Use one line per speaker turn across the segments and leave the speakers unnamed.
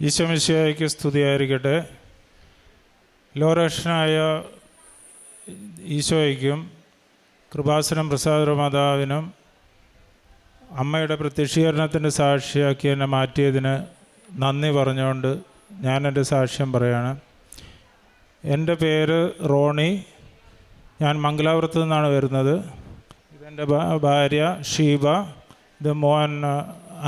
ഈശോ മിശിഹായ്ക്ക് സ്തുതിയായിരിക്കട്ടെ. ലോകരക്ഷകനായ ഈശോയ്ക്കും കൃപാസനം പ്രസാദ മാതാവിനും അമ്മയുടെ പ്രത്യക്ഷീകരണത്തിൻ്റെ സാക്ഷിയാക്കി എന്നെ മാറ്റിയതിന് നന്ദി പറഞ്ഞുകൊണ്ട് ഞാൻ എൻ്റെ സാക്ഷ്യം പറയാണ്. എൻ്റെ പേര് റോണി. ഞാൻ മംഗലാപുരത്ത് നിന്നാണ് വരുന്നത്. ഇതെൻ്റെ ഭാര്യ ഷീബ, ഇത് മോൻ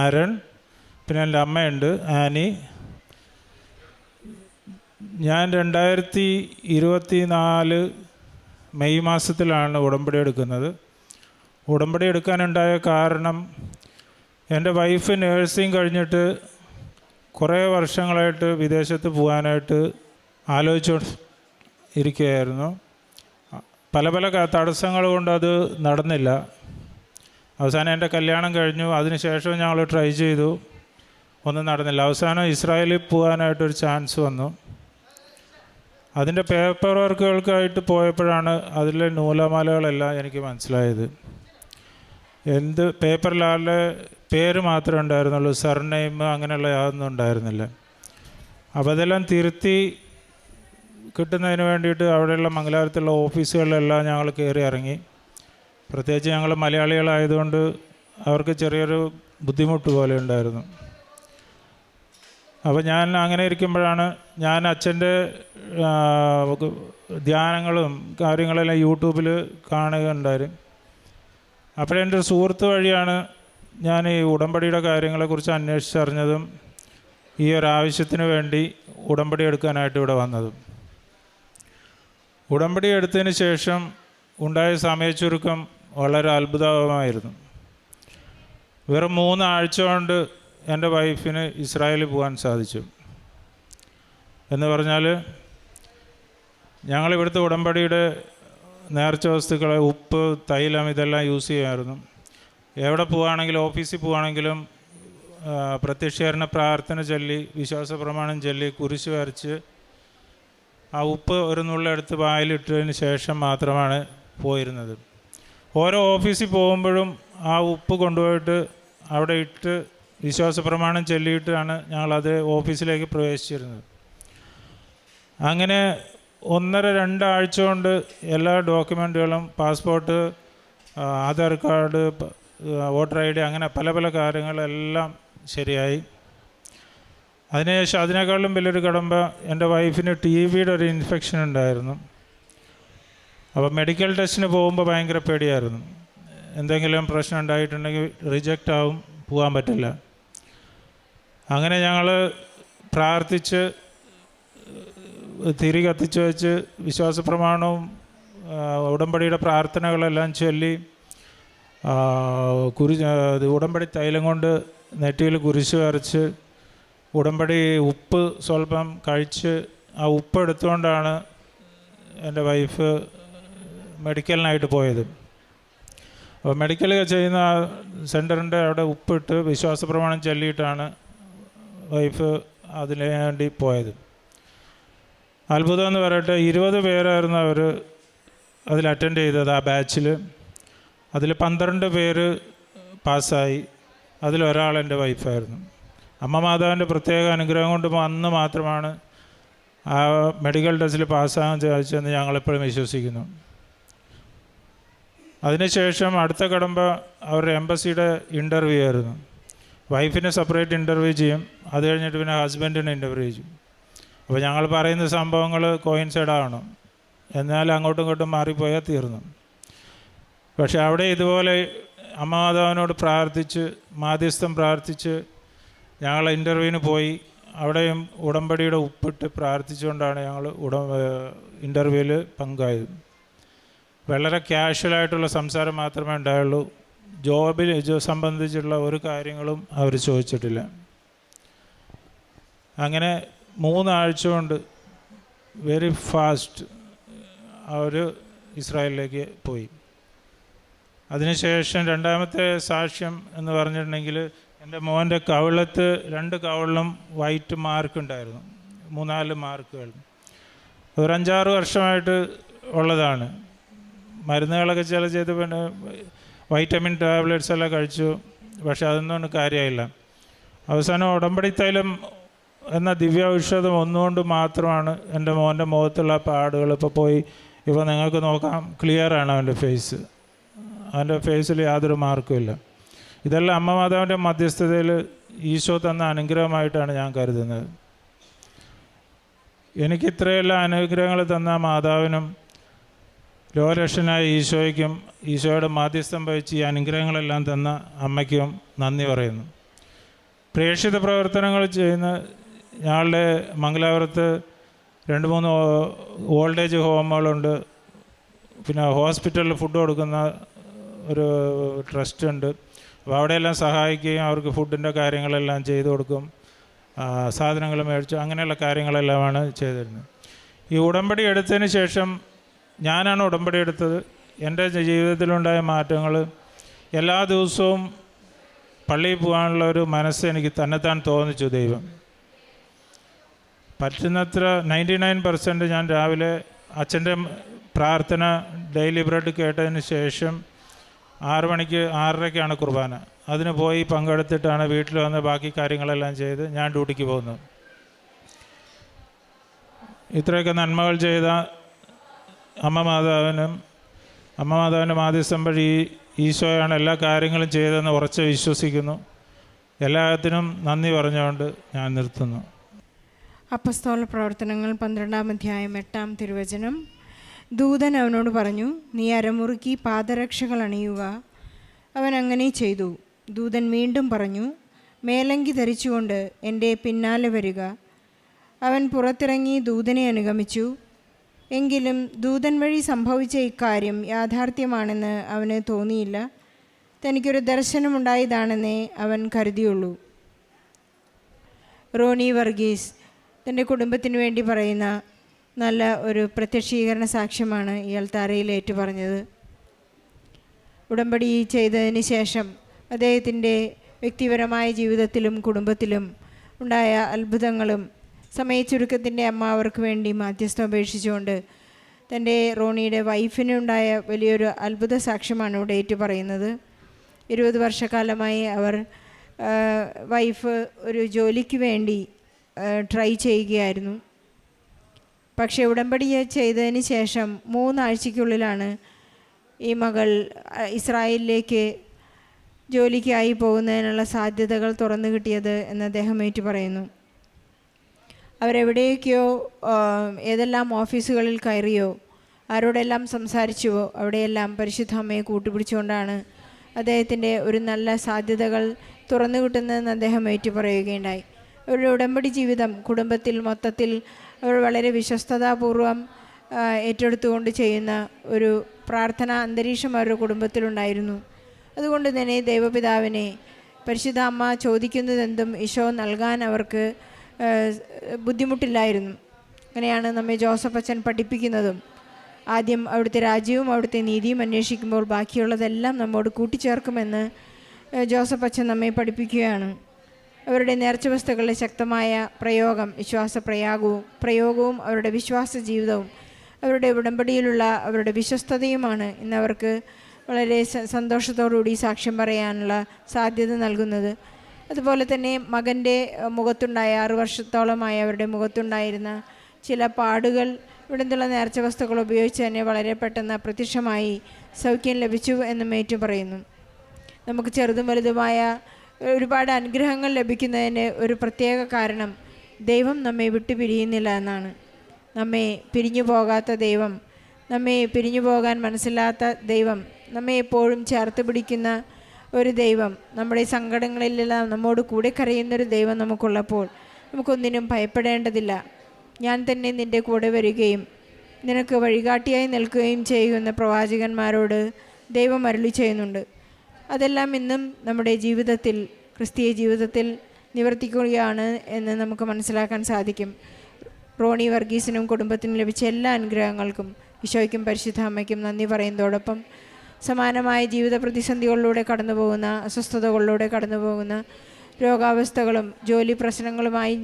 ആരൺ, പിന്നെ എൻ്റെ അമ്മയുണ്ട് ആനി. ഞാൻ 2024 മെയ് മാസത്തിലാണ് ഉടമ്പടി എടുക്കുന്നത്. ഉടമ്പടി എടുക്കാനുണ്ടായ കാരണം, എൻ്റെ വൈഫ് നേഴ്സിംഗ് കഴിഞ്ഞിട്ട് കുറേ വർഷങ്ങളായിട്ട് വിദേശത്ത് പോകാനായിട്ട് ആലോചിച്ചു ഇരിക്കുകയായിരുന്നു. പല പല തടസ്സങ്ങൾ കൊണ്ട് അത് നടന്നില്ല. അവസാനം എൻ്റെ കല്യാണം കഴിഞ്ഞു. അതിനുശേഷം ഞങ്ങൾ ട്രൈ ചെയ്തു, ഒന്നും നടന്നില്ല. അവസാനം ഇസ്രായേലിൽ പോകാനായിട്ടൊരു ചാൻസ് വന്നു. അതിൻ്റെ പേപ്പർ വർക്കുകൾക്കായിട്ട് പോയപ്പോഴാണ് അതിലെ നൂലാമാലകളെല്ലാം എനിക്ക് മനസ്സിലായത്. എന്ത് പേപ്പറിൽ ആളുടെ പേര് മാത്രമേ ഉണ്ടായിരുന്നുള്ളൂ, സർനെയിം അങ്ങനെയുള്ള യാതൊന്നും ഉണ്ടായിരുന്നില്ല. അപ്പോൾ അതെല്ലാം തിരുത്തി കിട്ടുന്നതിന് വേണ്ടിയിട്ട് അവിടെയുള്ള മംഗലാപുരത്തുള്ള ഓഫീസുകളിലെല്ലാം ഞങ്ങൾ കയറി ഇറങ്ങി. പ്രത്യേകിച്ച് ഞങ്ങൾ മലയാളികളായതുകൊണ്ട് അവർക്ക് ചെറിയൊരു ബുദ്ധിമുട്ട് പോലെ ഉണ്ടായിരുന്നു. അപ്പോൾ ഞാൻ അങ്ങനെ ഇരിക്കുമ്പോഴാണ് ഞാൻ അച്ഛൻ്റെ ധ്യാനങ്ങളും കാര്യങ്ങളെല്ലാം യൂട്യൂബിൽ കാണുകയുണ്ടായിരുന്നു. അപ്പോഴെൻ്റെ ഒരു സുഹൃത്ത് വഴിയാണ് ഞാൻ ഈ ഉടമ്പടിയുടെ കാര്യങ്ങളെക്കുറിച്ച് അന്വേഷിച്ചറിഞ്ഞതും ഈ ഒരാവശ്യത്തിന് വേണ്ടി ഉടമ്പടി എടുക്കാനായിട്ട് ഇവിടെ വന്നതും. ഉടമ്പടി എടുത്തതിന് ശേഷം ഉണ്ടായ സമയച്ചുരുക്കം വളരെ അത്ഭുതമായിരുന്നു. വെറും 3 ആഴ്ച കൊണ്ട് എൻ്റെ വൈഫിന് ഇസ്രായേലിൽ പോകാൻ സാധിച്ചു. എന്ന് പറഞ്ഞാൽ ഞങ്ങളിവിടുത്തെ ഉടമ്പടിയുടെ നേർച്ച വസ്തുക്കളെ ഉപ്പ്, തൈലം ഇതെല്ലാം യൂസ് ചെയ്യുമായിരുന്നു. എവിടെ പോവുകയാണെങ്കിലും, ഓഫീസിൽ പോവുകയാണെങ്കിലും പ്രത്യക്ഷീകരണ പ്രാർത്ഥന ചൊല്ലി, വിശ്വാസ പ്രമാണം ചൊല്ലി, കുരിശ് വരച്ച് ആ ഉപ്പ് ഒരു നുള്ളെടുത്ത് വായിലിട്ടതിന് ശേഷം മാത്രമാണ് പോയിരുന്നത്. ഓരോ ഓഫീസിൽ പോകുമ്പോഴും ആ ഉപ്പ് കൊണ്ടുപോയിട്ട് അവിടെ ഇട്ട് വിശ്വാസ പ്രമാണം ചൊല്ലിയിട്ടാണ് ഞങ്ങളത് ഓഫീസിലേക്ക് പ്രവേശിച്ചിരുന്നത്. അങ്ങനെ 1-2 ആഴ്ച കൊണ്ട് എല്ലാ ഡോക്യുമെൻറ്റുകളും, passport, Aadhaar card, voter ID, അങ്ങനെ പല പല കാര്യങ്ങളെല്ലാം ശരിയായി. അതിനുശേഷം അതിനേക്കാളും വലിയൊരു കടമ്പ, എൻ്റെ വൈഫിന് TB ഒരു ഇൻഫെക്ഷൻ ഉണ്ടായിരുന്നു. അപ്പോൾ മെഡിക്കൽ ടെസ്റ്റിന് പോകുമ്പോൾ ഭയങ്കര പേടിയായിരുന്നു. എന്തെങ്കിലും പ്രശ്നം ഉണ്ടായിട്ടുണ്ടെങ്കിൽ റിജക്റ്റ് ആവും, പോകാൻ പറ്റില്ല. അങ്ങനെ ഞങ്ങൾ പ്രാർത്ഥിച്ച് തിരി കത്തിച്ച് വെച്ച് വിശ്വാസ പ്രമാണവും ഉടമ്പടിയുടെ പ്രാർത്ഥനകളെല്ലാം ചൊല്ലി ഉടമ്പടി തൈലം കൊണ്ട് നെറ്റിയിൽ കുരിശ് വരച്ച് ഉടമ്പടി ഉപ്പ് സ്വല്പം കഴിച്ച് ആ ഉപ്പ് എടുത്തുകൊണ്ടാണ് എൻ്റെ വൈഫ് മെഡിക്കലിനായിട്ട് പോയത്. അപ്പോൾ മെഡിക്കൽ ചെയ്യുന്ന സെൻറ്ററിൻ്റെ അവിടെ ഉപ്പിട്ട് വിശ്വാസ പ്രമാണം ചൊല്ലിയിട്ടാണ് വൈഫ് അതിനു വേണ്ടി പോയത്. അത്ഭുതം എന്ന് പറയട്ടെ, 20 പേരായിരുന്നു അവർ അതിൽ അറ്റൻഡ് ചെയ്തത് ആ ബാച്ചിൽ. അതിൽ 12 പേര് പാസ്സായി. അതിലൊരാൾ എൻ്റെ വൈഫായിരുന്നു. അമ്മ മാതാവിൻ്റെ പ്രത്യേക അനുഗ്രഹം കൊണ്ട് അന്ന് മാത്രമാണ് ആ മെഡിക്കൽ ടെസ്റ്റിൽ പാസ്സാകാൻ സാധിച്ചതെന്ന് ഞങ്ങളെപ്പോഴും വിശ്വസിക്കുന്നു. അതിനുശേഷം അടുത്ത കടമ്പ അവരുടെ എംബസിയുടെ ഇൻ്റർവ്യൂ ആയിരുന്നു. വൈഫിനെ സെപ്പറേറ്റ് ഇൻ്റർവ്യൂ ചെയ്യും, അത് കഴിഞ്ഞിട്ട് പിന്നെ ഹസ്ബൻഡിനെ ഇൻ്റർവ്യൂ ചെയ്യും. അപ്പോൾ ഞങ്ങൾ പറയുന്ന സംഭവങ്ങൾ കോയിൻസൈഡ് ആവണം, എന്നാൽ അങ്ങോട്ടും ഇങ്ങോട്ടും മാറിപ്പോയാൽ തീർന്നു. പക്ഷെ അവിടെ ഇതുപോലെ അമ്മ മാതാവിനോട് പ്രാർത്ഥിച്ച്, മാധ്യസ്ഥം പ്രാർത്ഥിച്ച് ഞങ്ങൾ ഇൻ്റർവ്യൂവിന് പോയി. അവിടെയും ഉടമ്പടിയുടെ ഉപ്പിട്ട് പ്രാർത്ഥിച്ചുകൊണ്ടാണ് ഞങ്ങൾ ഇൻ്റർവ്യൂവിൽ പങ്കായത്. വളരെ കാഷ്വലായിട്ടുള്ള സംസാരം മാത്രമേ ഉണ്ടായുള്ളൂ. ജോബിൽ സംബന്ധിച്ചുള്ള ഒരു കാര്യങ്ങളും അവർ ചോദിച്ചിട്ടില്ല. അങ്ങനെ 3 ആഴ്ച കൊണ്ട് വെരി ഫാസ്റ്റ് അവർ ഇസ്രായേലിലേക്ക് പോയി. അതിനുശേഷം രണ്ടാമത്തെ സാക്ഷ്യം എന്ന് പറഞ്ഞിട്ടുണ്ടെങ്കിൽ, എൻ്റെ മോൻ്റെ കവിളത്ത് 2 കവിളിലും വൈറ്റ് മാർക്ക് ഉണ്ടായിരുന്നു, 3-4 മാർക്കുകൾ. ഒരു 5-6 വർഷമായിട്ട് ഉള്ളതാണ്. മരുന്നുകളൊക്കെ ചെയ്ത് പിന്നെ വൈറ്റമിൻ ടാബ്ലറ്റ്സ് എല്ലാം കഴിച്ചു. പക്ഷെ അതൊന്നും കാര്യമായില്ല. അവസാനം ഉടമ്പടി തൈലം എന്ന ദിവ്യ ഔഷധം ഒന്നുകൊണ്ട് മാത്രമാണ് എൻ്റെ മോൻ്റെ മുഖത്തുള്ള പാടുകൾ ഇപ്പോൾ പോയി. ഇപ്പോൾ നിങ്ങൾക്ക് നോക്കാം, ക്ലിയറാണ് അവൻ്റെ ഫേസ്. അവൻ്റെ ഫേസിൽ യാതൊരു മാർക്കും ഇല്ല. ഇതെല്ലാം അമ്മ മാതാവിൻ്റെ മധ്യസ്ഥതയിൽ ഈശോ തന്ന അനുഗ്രഹമായിട്ടാണ് ഞാൻ കരുതുന്നത്. എനിക്ക് ഇത്രയെല്ലാം അനുഗ്രഹങ്ങൾ തന്ന മാതാവിനും ലോകരക്ഷനായ ഈശോയ്ക്കും ഈശോയുടെ മാധ്യസ്ഥം വഹിച്ച് ഈ അനുഗ്രഹങ്ങളെല്ലാം തന്ന അമ്മയ്ക്കും നന്ദി പറയുന്നു. പ്രേക്ഷിത പ്രവർത്തനങ്ങൾ ചെയ്യുന്ന ഞങ്ങളുടെ മംഗലാപുരത്ത് 2-3 ഓൾഡ് ഏജ് ഹോമുകളുണ്ട്. പിന്നെ ഹോസ്പിറ്റലിൽ ഫുഡ് കൊടുക്കുന്ന ഒരു ട്രസ്റ്റ് ഉണ്ട്. അപ്പോൾ അവിടെയെല്ലാം സഹായിക്കുകയും അവർക്ക് ഫുഡിൻ്റെ കാര്യങ്ങളെല്ലാം ചെയ്തു കൊടുക്കും, സാധനങ്ങൾ മേടിച്ചു, അങ്ങനെയുള്ള കാര്യങ്ങളെല്ലാമാണ് ചെയ്തിരുന്നത്. ഈ ഉടമ്പടി എടുത്തതിന് ശേഷം ഞാനാണ് ഉടമ്പടി എടുത്തത്. എൻ്റെ ജീവിതത്തിലുണ്ടായ മാറ്റങ്ങൾ, എല്ലാ ദിവസവും പള്ളിയിൽ പോകാനുള്ള ഒരു മനസ്സ് എനിക്ക് തന്നെത്താൻ തോന്നിച്ചു ദൈവം. പറ്റുന്നത്ര 99% ഞാൻ രാവിലെ അച്ഛൻ്റെ പ്രാർത്ഥന ഡെയിലി ബ്രെഡ് കേട്ടതിന് ശേഷം 6 മണിക്ക് 6:30ക്കാണ് കുർബാന. അതിന് പോയി പങ്കെടുത്തിട്ടാണ് വീട്ടിൽ വന്ന് ബാക്കി കാര്യങ്ങളെല്ലാം ചെയ്ത് ഞാൻ ഡ്യൂട്ടിക്ക് പോകുന്നത്. ഇത്രയൊക്കെ നന്മകൾ ചെയ്ത അമ്മ മാതാവിൻ്റെ മാധ്യസ്ഥം വഴി ഈശോയാണ് എല്ലാ കാര്യങ്ങളും ചെയ്തതെന്ന് ഉറച്ച് വിശ്വസിക്കുന്നു. എല്ലാത്തിനും നന്ദി പറഞ്ഞുകൊണ്ട് ഞാൻ നിർത്തുന്നു.
അപ്പസ്തോല പ്രവർത്തനങ്ങൾ 12-ാം അധ്യായം 8-ാം തിരുവചനം. ദൂതൻ അവനോട് പറഞ്ഞു, നീ അരമുറുക്കി പാദരക്ഷകൾ അണിയുക. അവൻ അങ്ങനെ ചെയ്തു. ദൂതൻ വീണ്ടും പറഞ്ഞു, മേലങ്കി ധരിച്ചുകൊണ്ട് എൻ്റെ പിന്നാലെ വരിക. അവൻ പുറത്തിറങ്ങി ദൂതനെ അനുഗമിച്ചു. എങ്കിലും ദൂതൻ വഴി സംഭവിച്ച ഇക്കാര്യം യാഥാർത്ഥ്യമാണെന്ന് അവന് തോന്നിയില്ല. തനിക്കൊരു ദർശനമുണ്ടായതാണെന്നേ അവൻ കരുതിയുള്ളൂ. റോണി വർഗീസ് തൻ്റെ കുടുംബത്തിന് വേണ്ടി പറയുന്ന നല്ല ഒരു പ്രത്യക്ഷീകരണ സാക്ഷ്യമാണ് ഇയാൾ താരയിൽ ഏറ്റു പറഞ്ഞത്. ഉടമ്പടി ചെയ്തതിന് ശേഷം അദ്ദേഹത്തിൻ്റെ വ്യക്തിപരമായ ജീവിതത്തിലും കുടുംബത്തിലും ഉണ്ടായ അത്ഭുതങ്ങളും സമയച്ചുരുക്കത്തിൻ്റെ അമ്മ അവർക്ക് വേണ്ടി മാധ്യസ്ഥം അപേക്ഷിച്ചുകൊണ്ട് തൻ്റെ റോണിയുടെ വൈഫിനുണ്ടായ വലിയൊരു അത്ഭുത സാക്ഷ്യമാണ് ഇവിടെ ഏറ്റു പറയുന്നത്. 20 വർഷക്കാലമായി അവർ വൈഫ് ഒരു ജോലിക്ക് വേണ്ടി ട്രൈ ചെയ്യുകയായിരുന്നു. പക്ഷേ ഉടമ്പടി ചെയ്തതിന് ശേഷം 3 ആഴ്ചയ്ക്കുള്ളിലാണ് ഈ മകൾ ഇസ്രായേലിലേക്ക് ജോലിക്കായി പോകുന്നതിനുള്ള സാധ്യതകൾ തുറന്നു കിട്ടിയത് എന്ന് അദ്ദേഹം ഏറ്റു പറയുന്നു. അവരെവിടെയൊക്കെയോ ഏതെല്ലാം ഓഫീസുകളിൽ കയറിയോ ആരോടെല്ലാം സംസാരിച്ചുവോ അവിടെയെല്ലാം പരിശുദ്ധ അമ്മയെ കൂട്ടുപിടിച്ചുകൊണ്ടാണ് അദ്ദേഹത്തിൻ്റെ ഒരു നല്ല സാധ്യതകൾ തുറന്നു കിട്ടുന്നതെന്ന് അദ്ദേഹം ഏറ്റു പറയുകയുണ്ടായി. അവരുടെ ഉടമ്പടി ജീവിതം കുടുംബത്തിൽ മൊത്തത്തിൽ അവർ വളരെ വിശ്വസ്തതാപൂർവം ഏറ്റെടുത്തുകൊണ്ട് ചെയ്യുന്ന ഒരു പ്രാർത്ഥനാ അന്തരീക്ഷം അവരുടെ കുടുംബത്തിലുണ്ടായിരുന്നു. അതുകൊണ്ട് തന്നെ ദൈവപിതാവിനെ പരിശുദ്ധ അമ്മ ചോദിക്കുന്നതെന്തും ഈശോ നൽകാൻ അവർക്ക് ബുദ്ധിമുട്ടില്ലായിരുന്നു. അങ്ങനെയാണ് നമ്മെ ജോസഫ് അച്ഛൻ പഠിപ്പിക്കുന്നതും. ആദ്യം അവിടുത്തെ രാജ്യവും അവിടുത്തെ നീതിയും അന്വേഷിക്കുമ്പോൾ ബാക്കിയുള്ളതെല്ലാം നമ്മോട് കൂട്ടിച്ചേർക്കുമെന്ന് ജോസഫ് അച്ഛൻ നമ്മെ പഠിപ്പിക്കുകയാണ്. അവരുടെ നേർച്ച വസ്തുക്കളുടെ ശക്തമായ പ്രയോഗം, പ്രയോഗവും അവരുടെ വിശ്വാസ ജീവിതവും അവരുടെ ഉടമ്പടിയിലുള്ള അവരുടെ വിശ്വസ്തതയുമാണ് ഇന്നവർക്ക് വളരെ സന്തോഷത്തോടുകൂടി സാക്ഷ്യം പറയാനുള്ള സാധ്യത നൽകുന്നത്. അതുപോലെ തന്നെ മകൻ്റെ മുഖത്തുണ്ടായ 6 വർഷത്തോളമായി അവരുടെ മുഖത്തുണ്ടായിരുന്ന ചില പാടുകൾ ഇവിടെ നിന്നുള്ള നേർച്ച വസ്തുക്കൾ ഉപയോഗിച്ച് തന്നെ വളരെ പെട്ടെന്ന് അപ്രത്യക്ഷമായി സൗഖ്യം ലഭിച്ചു എന്നും ഏറ്റു പറയുന്നു. നമുക്ക് ചെറുതും വലുതുമായ ഒരുപാട് അനുഗ്രഹങ്ങൾ ലഭിക്കുന്നതിന് ഒരു പ്രത്യേക കാരണം ദൈവം നമ്മെ വിട്ടു പിരിയുന്നില്ല എന്നാണ്. നമ്മെ പിരിഞ്ഞു പോകാത്ത ദൈവം, നമ്മെ പിരിഞ്ഞു പോകാൻ മനസ്സിലാത്ത ദൈവം, നമ്മെ എപ്പോഴും ചേർത്ത് പിടിക്കുന്ന ഒരു ദൈവം, നമ്മുടെ സങ്കടങ്ങളിലെല്ലാം നമ്മോട് കൂടെ കരയുന്നൊരു ദൈവം നമുക്കുള്ളപ്പോൾ നമുക്കൊന്നിനും ഭയപ്പെടേണ്ടതില്ല. ഞാൻ തന്നെ നിൻ്റെ കൂടെ വരികയും നിനക്ക് വഴികാട്ടിയായി നിൽക്കുകയും ചെയ്യുന്ന പ്രവാചകന്മാരോട് ദൈവം അരുളി ചെയ്യുന്നുണ്ട്. അതെല്ലാം ഇന്നും നമ്മുടെ ജീവിതത്തിൽ, ക്രിസ്തീയ ജീവിതത്തിൽ നിവർത്തിക്കുകയാണ് എന്ന് നമുക്ക് മനസ്സിലാക്കാൻ സാധിക്കും. റോണി വർഗീസിനും കുടുംബത്തിനും ലഭിച്ച എല്ലാ അനുഗ്രഹങ്ങൾക്കും ഈശോയ്ക്കും പരിശുദ്ധ അമ്മയ്ക്കും നന്ദി പറയുന്നതോടൊപ്പം സമാനമായ ജീവിത പ്രതിസന്ധികളിലൂടെ കടന്നു പോകുന്ന, അസ്വസ്ഥതകളിലൂടെ കടന്നു പോകുന്ന, രോഗാവസ്ഥകളും ജോലി പ്രശ്നങ്ങളുമായി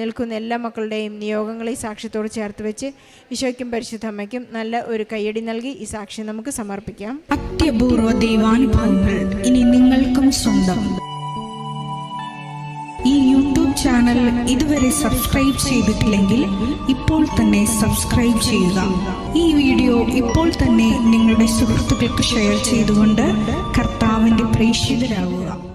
നിൽക്കുന്ന എല്ലാ മക്കളുടെയും നിയോഗങ്ങളെ സാക്ഷ്യത്തോട് ചേർത്ത് വെച്ച് ഈശോയ്ക്കും പരിശുദ്ധ അമ്മയ്ക്കും നല്ല ഒരു കയ്യടി നൽകി ഈ സാക്ഷ്യം നമുക്ക് സമർപ്പിക്കാം.
അത്യപൂർവ ദൈവാനുഭവങ്ങൾ ഇനി നിങ്ങൾക്കും സ്വന്തം. ഈ യൂട്യൂബ് ചാനൽ ഇതുവരെ സബ്സ്ക്രൈബ് ചെയ്തിട്ടില്ലെങ്കിൽ ഇപ്പോൾ തന്നെ സബ്സ്ക്രൈബ് ചെയ്യുക. ഈ വീഡിയോ ഇപ്പോൾ തന്നെ നിങ്ങളുടെ സുഹൃത്തുക്കൾക്ക് ഷെയർ ചെയ്തുകൊണ്ട് കർത്താവിൻ്റെ പ്രേക്ഷിതരാകുക.